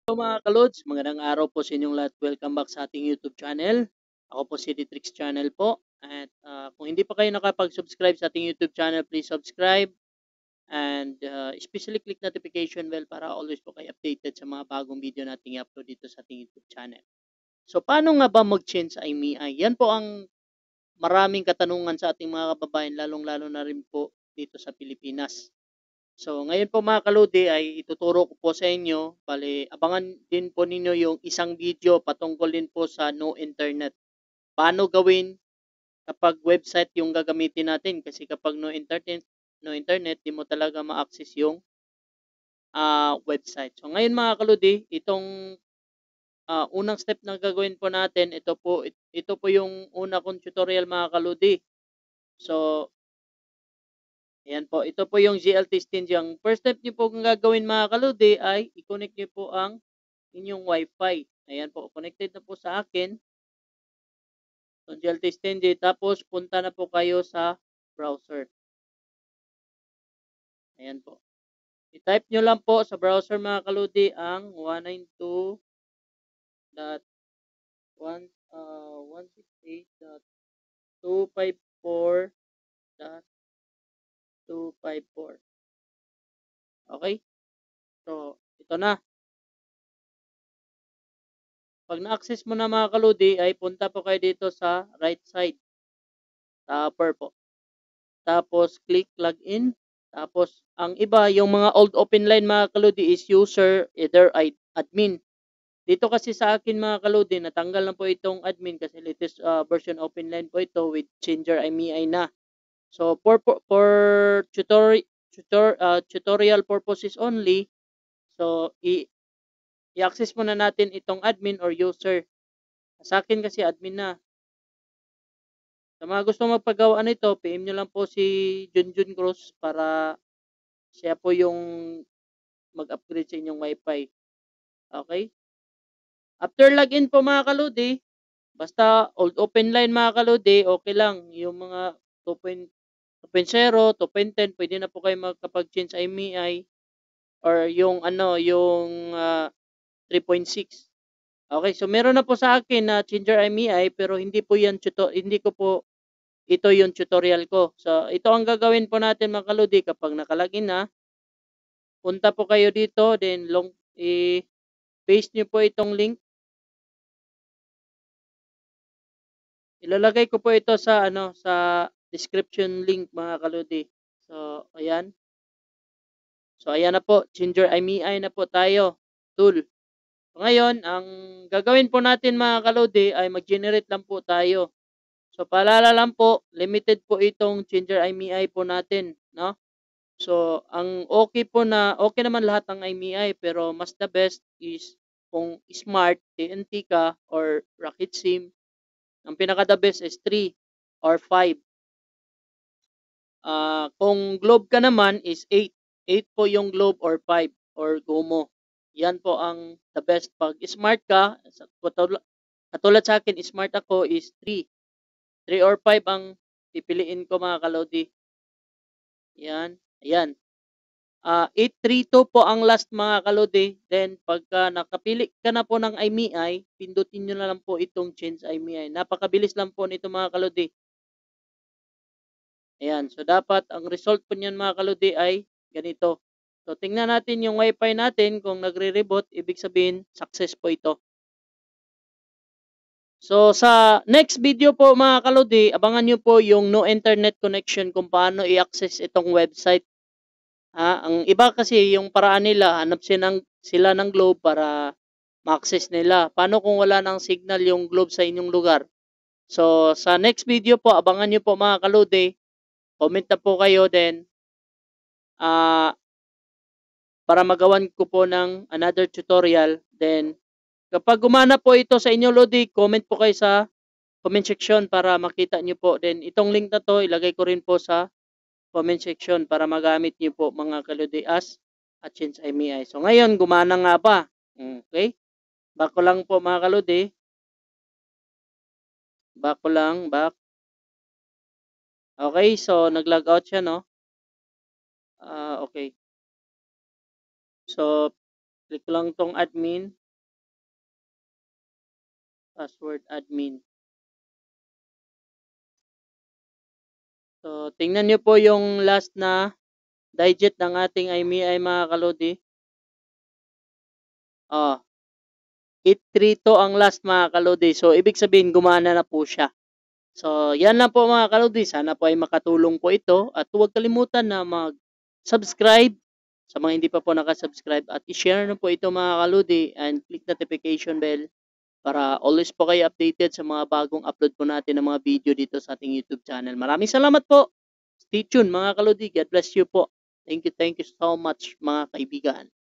Hello mga kalods, magandang araw po sa inyong lahat. Welcome back sa ating YouTube channel. Ako po si Ditrix Channel po. At kung hindi pa kayo nakapag-subscribe sa ating YouTube channel, please subscribe. And especially click notification bell para always po kayo updated sa mga bagong video nating i-upload dito sa ating YouTube channel. So paano nga ba mag-change sa IMEI? Yan po ang maraming katanungan sa ating mga kababayan, lalong-lalo na rin po dito sa Pilipinas. So, ngayon po mga kaludi ay ituturo ko po sa inyo. Bali, abangan din po ninyo yung isang video patungkol din po sa no internet. Paano gawin kapag website yung gagamitin natin? Kasi kapag no internet, di mo talaga ma-access yung website. So, ngayon mga kaludi, itong unang step na gagawin po natin, ito po yung una kong tutorial mga kaludi. So, ayan po, ito po yung GLT stingy. Ang first step niyo po kung gagawin mga kaludi ay i-connect niyo po ang inyong Wi-Fi. Ayan po, connected na po sa akin. So, GLT stingy. Tapos, punta na po kayo sa browser. Ayan po. I-type nyo lang po sa browser mga kaludi ang 192.168.254.254. Okay? So, ito na. Pag na-access mo na mga kaludi, ay punta po kayo dito sa right side. Sa upper po. Tapos, click login. Tapos, ang iba, yung mga old open line mga kaludi is user, either admin. Dito kasi sa akin mga kaludi, natanggal na po itong admin kasi latest version open line po ito with changer IMEI na. So, for tutorial purposes only, so, i-access muna natin itong admin or user. Sa akin kasi admin na. Sa mga gusto magpagawa nito, PM nyo lang po si Junjun Cruz para siya po yung mag-upgrade sa inyong wifi. Okay? After login po mga kaludi, basta old open line mga kaludi, okay lang. Yung mga 2.0, 2.10, pwede na po kayo magkapag-change IMEI or yung yung 3.6. Okay, so meron na po sa akin na changer IMEI pero hindi ko po ito yung tutorial ko. So, ito ang gagawin po natin mga kaludi kapag nakalagin na. Punta po kayo dito, then i-paste nyo po itong link. Ilalagay ko po ito sa sa description link mga kaludi. So, ayan. So, ayan na po. Ginger IMEI na po tayo. Tool. So, ngayon, ang gagawin po natin mga kaludi ay mag-generate lang po tayo. So, paalala lang po, limited po itong Ginger IMEI po natin, no? So, ang okay naman lahat ng IMEI pero mas the best is kung Smart, TNT ka or Rocket SIM, ang pinaka the best is 3 or 5. Kung Globe ka naman is 8. 8 po yung Globe or 5 or Gomo. Yan po ang the best. Pag Smart ka, katulad sa akin, Smart ako is 3. 3 or 5 ang pipiliin ko mga kalodi. Yan. Ayan. 832 po ang last mga kalodi. Then, pagka nakapili ka na po ng IMEI, pindutin nyo na lang po itong change IMEI. Napakabilis lang po nito mga kalodi. Ayan. So, dapat ang result po niyan mga kalodi ay ganito. So, tingnan natin yung wifi natin. Kung nagre-reboot, ibig sabihin, success po ito. So, sa next video po mga kalodi, abangan nyo po yung no internet connection kung paano i-access itong website. Ang iba kasi yung paraan nila, hanap sila ng globe para ma-access nila. Paano kung wala ng signal yung globe sa inyong lugar? So, sa next video po, abangan nyo po mga kalodi. Comment na po kayo din para magawan ko po ng another tutorial. Then, kapag gumana po ito sa inyo, Lodi, comment po kayo sa comment section para makita nyo po. Then, itong link na to, ilagay ko rin po sa comment section para magamit nyo po mga kalodi as at change IMEI. So, ngayon, gumana nga ba? Okay? Back ko lang po mga kalodi. Back ko lang, back. Okay, so nag-log out siya, no? Okay. So, Click ko lang tong admin. Password admin. So, tingnan nyo po yung last na digit ng ating IMEI mga kalodi. 832 ang last mga kalodi. So, ibig sabihin gumana na po siya. So, yan lang po mga kalodi. Sana po ay makatulong po ito. At huwag kalimutan na mag-subscribe sa mga hindi pa po nakasubscribe. At i-share na po ito mga kalodi. And click notification bell para always po kayo updated sa mga bagong upload po natin ng mga video dito sa ating YouTube channel. Maraming salamat po. Stay tuned mga kalodi. God bless you po. Thank you so much mga kaibigan.